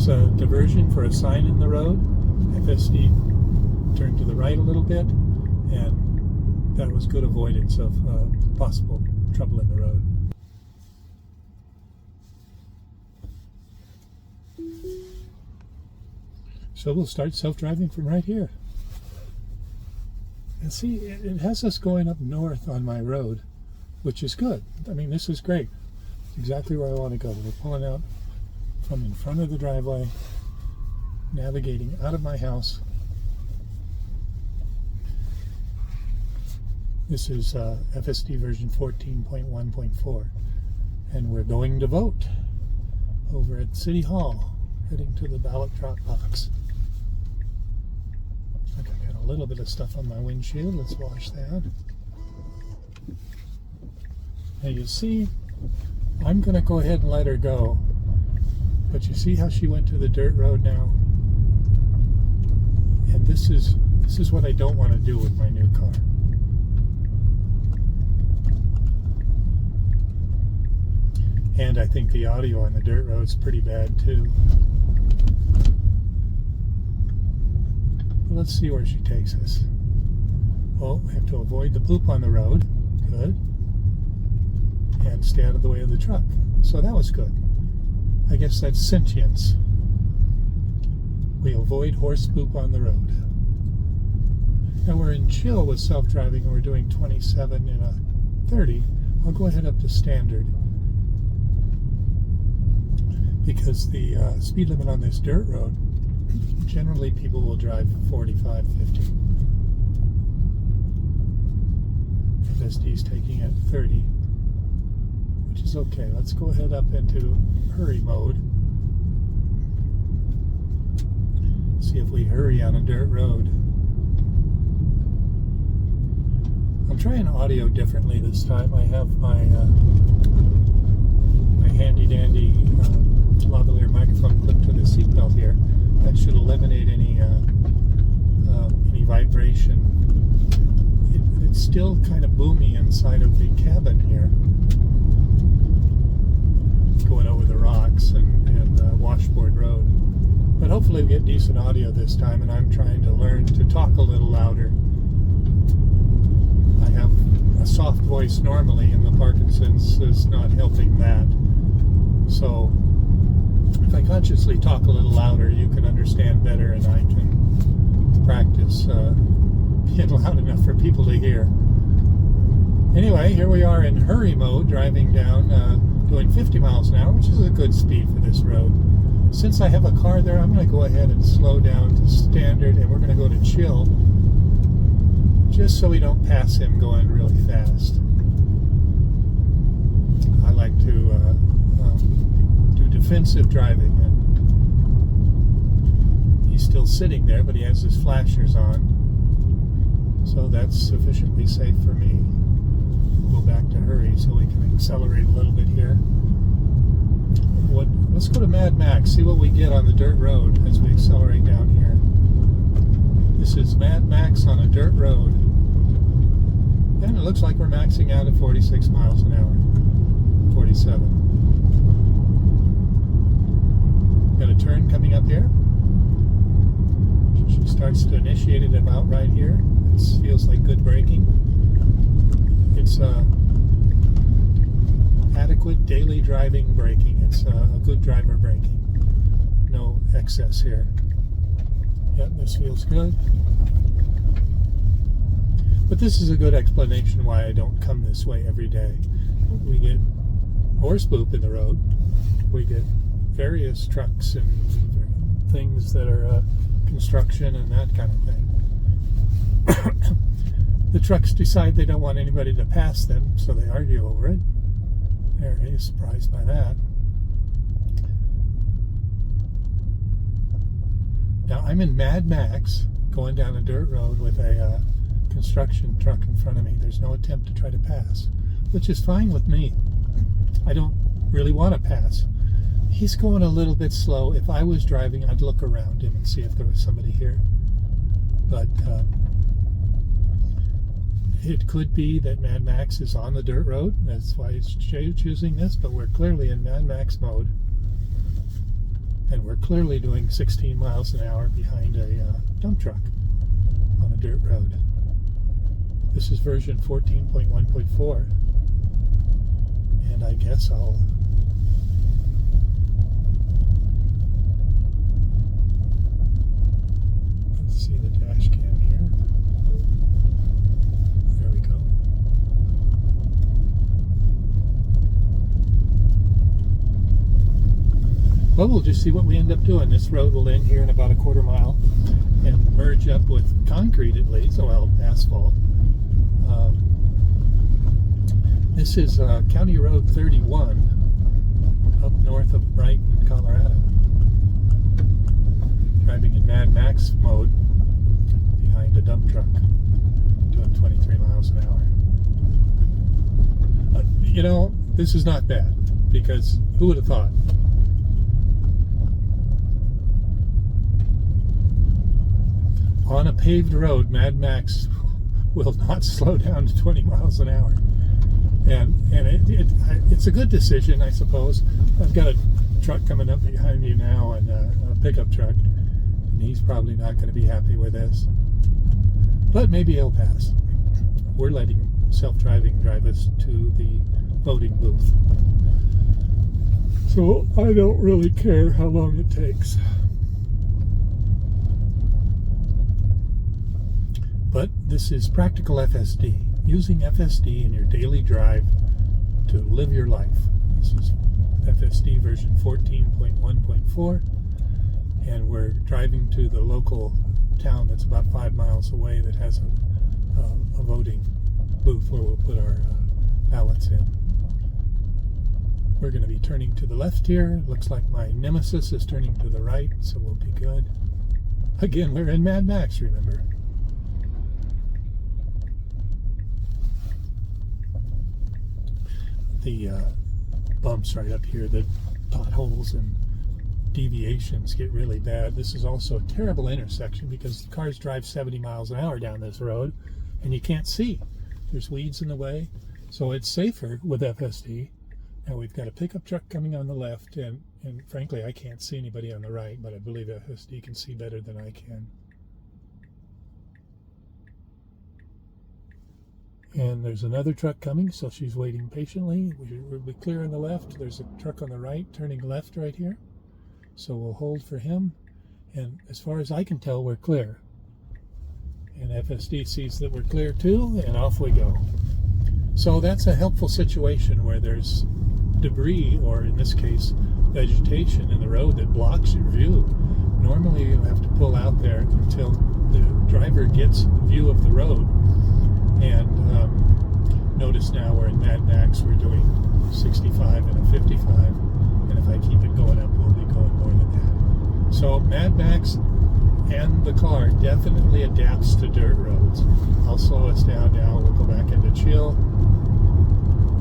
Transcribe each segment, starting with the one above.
was a diversion for a sign in the road. FSD turned to the right a little bit, and that was good avoidance of possible trouble in the road. So we'll start self-driving from right here. And see, it has us going up north on my road, which is good. I mean, this is great. It's exactly where I want to go. We're pulling out from in front of the driveway, navigating out of my house. This is FSD version 14.1.4, and we're going to vote over at City Hall, heading to the ballot drop box. I think I got a little bit of stuff on my windshield. Let's wash that. Now you see, I'm going to go ahead and let her go. But you see how she went to the dirt road now? And this is what I don't want to do with my new car. And I think the audio on the dirt road's pretty bad too. Let's see where she takes us. Oh, we have to avoid the poop on the road. Good. And stay out of the way of the truck. So that was good. I guess that's sentience. We avoid horse poop on the road. Now we're in chill with self-driving and we're doing 27 in a 30. I'll go ahead up to standard, because the speed limit on this dirt road, generally people will drive 45, 50. FSD's taking it 30, which is okay. Let's go ahead up into hurry mode. See if we hurry on a dirt road. I'm trying audio differently this time. I have my my handy dandy lavalier microphone clipped to the seatbelt here. That should eliminate any vibration. It's still kind of boomy inside of the cabin here, going over the rocks and Washboard Road. But hopefully we get decent audio this time, and I'm trying to learn to talk a little louder. I have a soft voice normally, and the Parkinson's is not helping that. So if I consciously talk a little louder, you can understand better, and I can practice being loud enough for people to hear. Anyway, here we are in hurry mode, driving down, doing 50 miles an hour, which is a good speed for this road. Since I have a car there, I'm going to go ahead and slow down to standard, and we're going to go to chill, just so we don't pass him going really fast. I like to do defensive driving, and he's still sitting there, but he has his flashers on, so that's sufficiently safe for me. We'll go back to hurry so we can accelerate a little bit here. Let's go to Mad Max, see what we get on the dirt road as we accelerate down here. This is Mad Max on a dirt road. And it looks like we're maxing out at 46 miles an hour. 47. Got a turn coming up here. She starts to initiate it about right here. It feels like good braking. It's adequate daily driving braking. It's a good driver braking. No excess here. Yep, this feels good. But this is a good explanation why I don't come this way every day. We get horse poop in the road. We get various trucks and things that are construction and that kind of thing. The trucks decide they don't want anybody to pass them, so they argue over it. There, he's surprised by that. Now I'm in Mad Max, going down a dirt road with a construction truck in front of me. There's no attempt to try to pass, which is fine with me. I don't really want to pass. He's going a little bit slow. If I was driving, I'd look around him and see if there was somebody here. But it could be that Mad Max is on the dirt road. That's why he's choosing this, but we're clearly in Mad Max mode. And we're clearly doing 16 miles an hour behind a dump truck on a dirt road. This is version 14.1.4. And I guess I'll let's see the dash cam here. There we go. Well, we'll just see what we end up doing. This road will end here in about a quarter mile and merge up with concrete at least, well, asphalt. This is County Road 31 up north of Brighton, Colorado. Driving in Mad Max mode behind a dump truck, doing 23 miles an hour. You know, this is not bad, because who would have thought? On a paved road, Mad Max will not slow down to 20 miles an hour. And it's a good decision, I suppose. I've got a truck coming up behind me now, and a pickup truck, and he's probably not going to be happy with this. But maybe he'll pass. We're letting self-driving drive us to the voting booth. So I don't really care how long it takes. But this is practical FSD. Using FSD in your daily drive to live your life. This is FSD version 14.1.4, and we're driving to the local town that's about 5 miles away that has a voting booth where we'll put our ballots in. We're going to be turning to the left here. Looks like my nemesis is turning to the right, so we'll be good. Again, we're in Mad Max, remember. The bumps right up here, the potholes and deviations get really bad. This is also a terrible intersection because cars drive 70 miles an hour down this road and you can't see. There's weeds in the way, so it's safer with FSD. Now we've got a pickup truck coming on the left, and frankly I can't see anybody on the right, but I believe FSD can see better than I can. And there's another truck coming, so she's waiting patiently. We'll be clear on the left. There's a truck on the right, turning left right here. So we'll hold for him. And as far as I can tell, we're clear. And FSD sees that we're clear too, and off we go. So that's a helpful situation where there's debris, or in this case, vegetation in the road that blocks your view. Normally you have to pull out there until the driver gets view of the road. And notice now we're in Mad Max, we're doing 65 and a 55, and if I keep it going up, we'll be going more than that. So Mad Max and the car definitely adapts to dirt roads. I'll slow us down now, we'll go back into chill,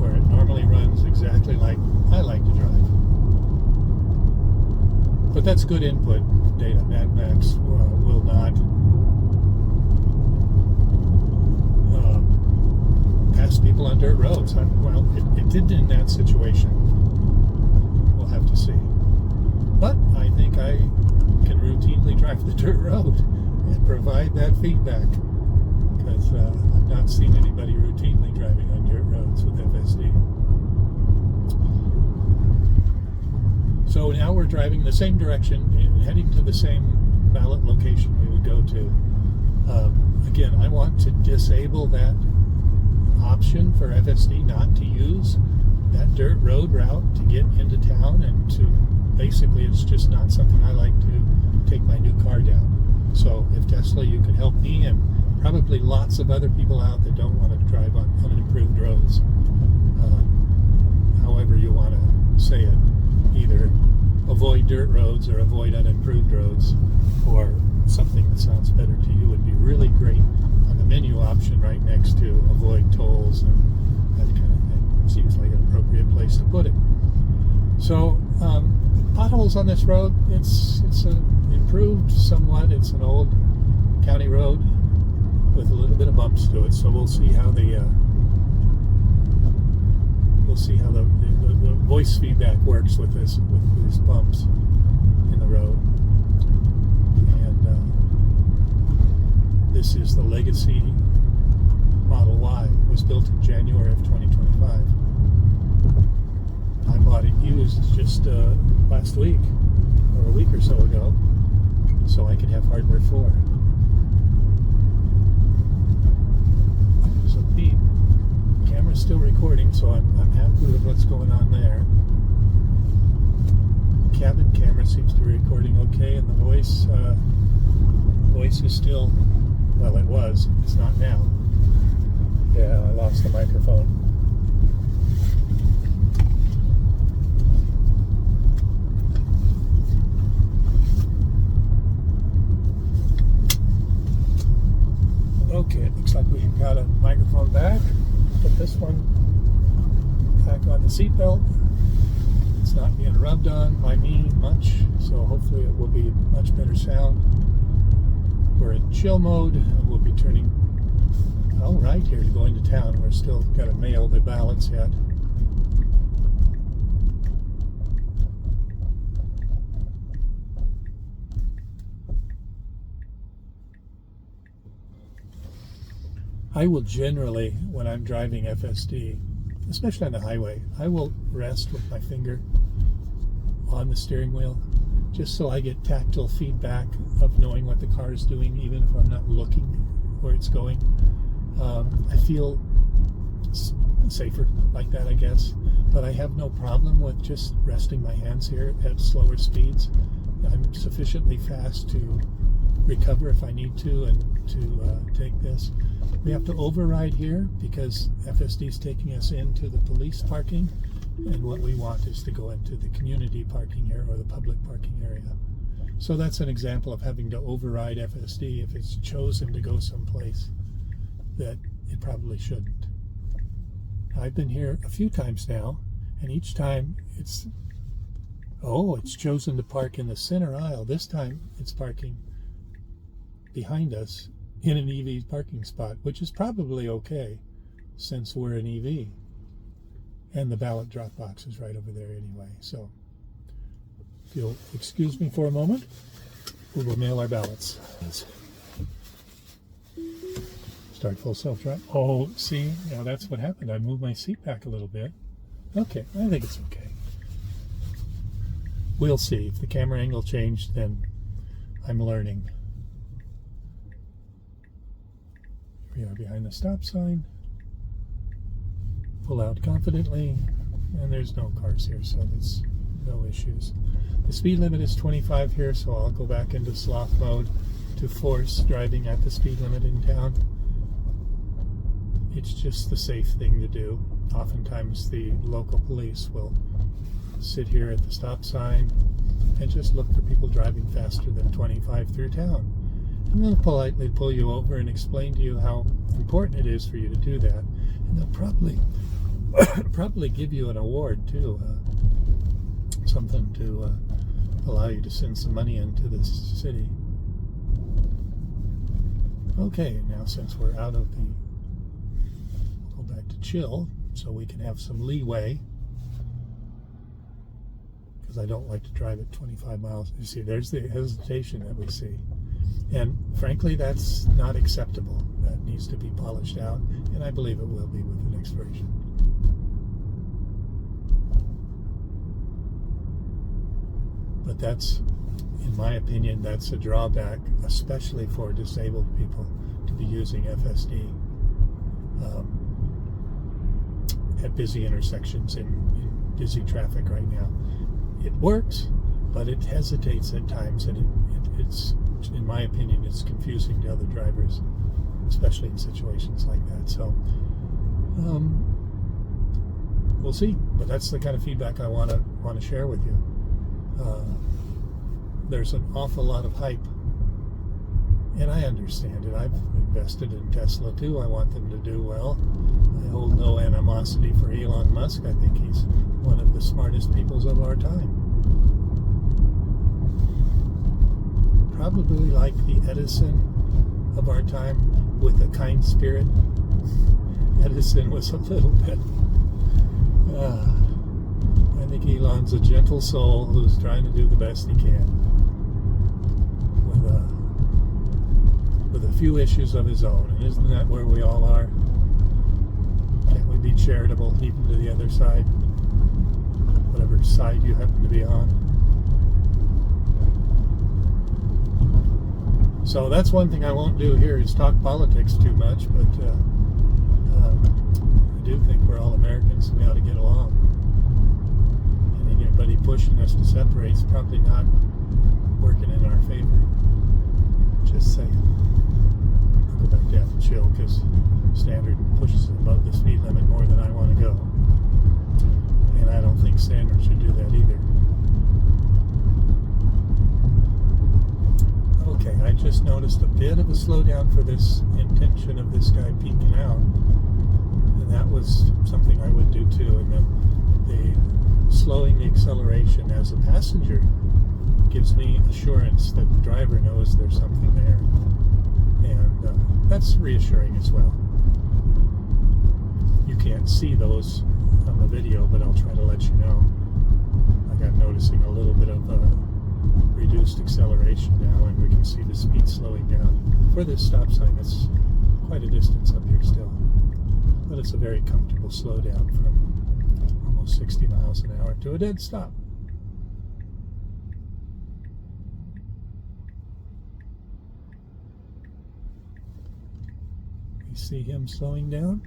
where it normally runs exactly like I like to drive. But that's good input data. Mad Max will not pass people on dirt roads. Well, it did in that situation. We'll have to see. But I think I can routinely drive the dirt road and provide that feedback, because I've not seen anybody routinely driving on dirt roads with FSD. So now we're driving the same direction, heading to the same ballot location we would go to. Again, I want to disable that option for FSD not to use that dirt road route to get into town, and to basically it's just not something I like to take my new car down. So if Tesla, you could help me and probably lots of other people out that don't want to drive on unimproved roads, however you want to say it, either avoid dirt roads or avoid unimproved roads, or something that sounds better to you would be really great on the menu option right next to avoid tolls and that kind of thing. Seems like an appropriate place to put it. So potholes on this road, it's improved somewhat. It's an old county road with a little bit of bumps to it, so we'll see how the voice feedback works with these bumps in the just last week or a week or so ago, so I could have hardware 4. So the camera's still recording, so I'm happy with what's going on there. Cabin camera seems to be recording okay, and the voice is still, well, it was, it's not now. Yeah, I lost the microphone. Okay, it looks like we got a microphone back. Put this one back on the seatbelt. It's not being rubbed on by me much, so hopefully it will be much better sound. We're in chill mode, and we'll be turning right here to go into town. We're still got to mail the ballots yet. I will generally, when I'm driving FSD, especially on the highway, I will rest with my finger on the steering wheel, just so I get tactile feedback of knowing what the car is doing, even if I'm not looking where it's going. I feel safer like that, I guess, but I have no problem with just resting my hands here at slower speeds. I'm sufficiently fast to recover if I need to, and to take this. We have to override here because FSD is taking us into the police parking, and what we want is to go into the community parking area or the public parking area. So that's an example of having to override FSD if it's chosen to go someplace that it probably shouldn't. I've been here a few times now, and each time it's chosen to park in the center aisle. This time it's parking behind us in an EV parking spot, which is probably okay since we're an EV. And the ballot drop box is right over there anyway. So if you'll excuse me for a moment, we will mail our ballots. Start full self-drive. Oh, see, now that's what happened. I moved my seat back a little bit. Okay, I think it's okay. We'll see. If the camera angle changed, then I'm learning. We are behind the stop sign. Pull out confidently, and there's no cars here, so there's no issues. The speed limit is 25 here, so I'll go back into sloth mode to force driving at the speed limit in town. It's just the safe thing to do. Oftentimes the local police will sit here at the stop sign and just look for people driving faster than 25 through town. And they'll politely pull you over and explain to you how important it is for you to do that. And they'll probably give you an award too, something to allow you to send some money into this city. Okay, now since we're out of the, we'll go back to chill so we can have some leeway, because I don't like to drive at 25 miles. You see, there's the hesitation that we see. And frankly, that's not acceptable. That needs to be polished out, and I believe it will be with the next version. But that's, in my opinion, that's a drawback, especially for disabled people, to be using FSD at busy intersections in busy traffic right now. It works, but it hesitates at times, and it's, in my opinion, it's confusing to other drivers, especially in situations like that. So we'll see, but that's the kind of feedback I want to share with you. There's an awful lot of hype, and I understand it. I've invested in Tesla too. I want them to do well. I hold no animosity for Elon Musk. I think he's one of the smartest people of our time. Probably like the Edison of our time, with a kind spirit. Edison was a little bit, I think Elon's a gentle soul who's trying to do the best he can with a few issues of his own. And isn't that where we all are? Can't we be charitable even to the other side? whatever side you happen to be on. So that's one thing I won't do here is talk politics too much, but I do think we're all Americans and we ought to get along. And anybody pushing us to separate is probably not working in our favor. Just saying. I'll go back down and chill because Standard pushes above the speed limit more than I want to go. And I don't think Standard should do that either. Okay, I just noticed a bit of a slowdown for this intention of this guy peeking out. And that was something I would do too. And then the slowing the acceleration as a passenger gives me assurance that the driver knows there's something there. And that's reassuring as well. You can't see those on the video, but I'll try to let you know. Like I'm noticing a little bit of reduced acceleration now, and we can see the speed slowing down. For this stop sign, it's quite a distance up here still, but it's a very comfortable slowdown from almost 60 miles an hour to a dead stop. We see him slowing down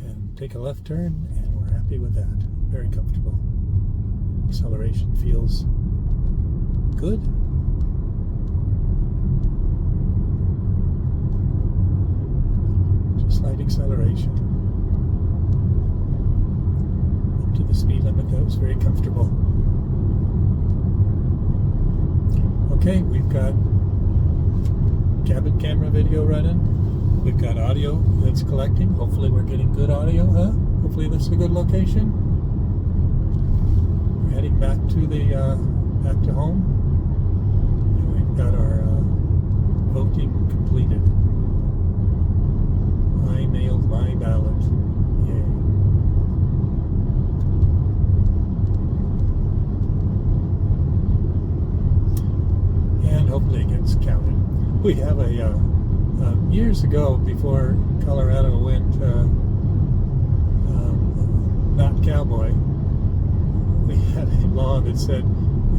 and take a left turn, and we're happy with that. Very comfortable. Acceleration feels good. Just slight acceleration. Up to the speed limit, that was very comfortable. Okay, we've got cabin camera video running. We've got audio that's collecting. Hopefully we're getting good audio, huh? Hopefully this is a good location. We're heading back to the back to home. And we've got our voting completed. I mailed my ballot. Yay. And hopefully it gets counted. We have a years ago, before Colorado went not cowboy, we had a law that said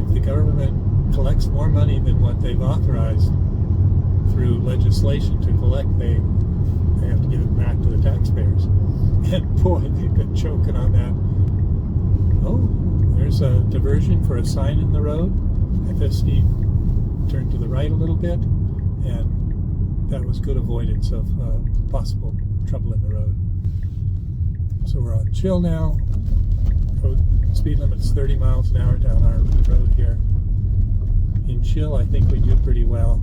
if the government collects more money than what they've authorized through legislation to collect, they have to give it back to the taxpayers. And boy, they've been choking on that. Oh, there's a diversion for a sign in the road. FSD turned to the right a little bit, and that was good avoidance of possible trouble in the road. So we're on chill now. Road speed limit's 30 miles an hour down our road here. In chill, I think we do pretty well.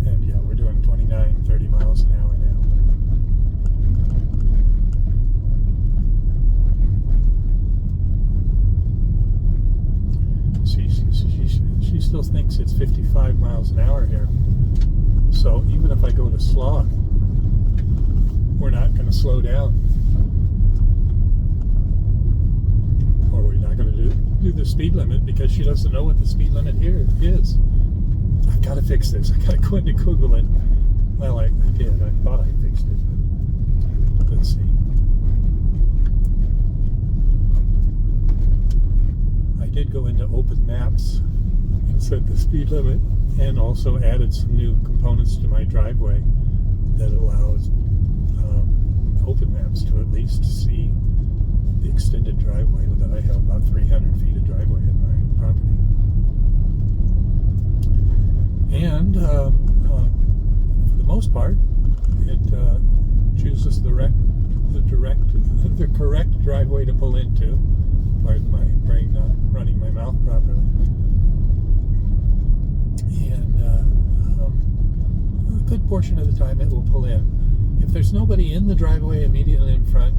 And yeah, we're doing 29, 30 miles an hour now. She still thinks it's 55 miles an hour here. So even if I go to sloth, we're not going to slow down. Or we're not going to do the speed limit because she doesn't know what the speed limit here is. I've got to fix this. I've got to go into Google it. Well, I did. I thought I fixed it, but let's see. I did go into Open Maps and set the speed limit, and also added some new components to my driveway that allows Open Maps to at least see the extended driveway that I have, about 300 feet of driveway in my property. And for the most part, it chooses the correct driveway to pull into. Pardon my brain not running my mouth properly. And a good portion of the time it will pull in. If there's nobody in the driveway immediately in front,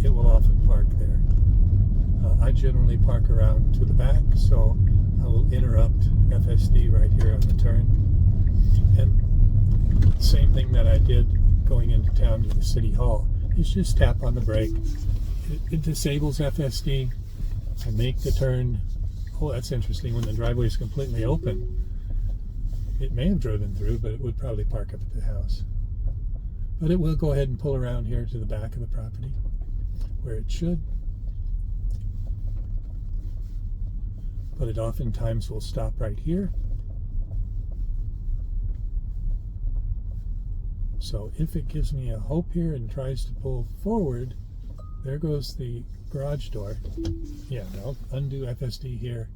it will often park there. I generally park around to the back, so I will interrupt FSD right here on the turn. And same thing that I did going into town to the city hall is just tap on the brake. It disables FSD. I make the turn. Oh, that's interesting. When the driveway is completely open, it may have driven through, but it would probably park up at the house. But it will go ahead and pull around here to the back of the property, where it should. But it oftentimes will stop right here. So if it gives me a hope here and tries to pull forward, there goes the garage door. Yeah, I'll undo FSD here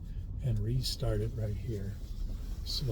and restart it right here. So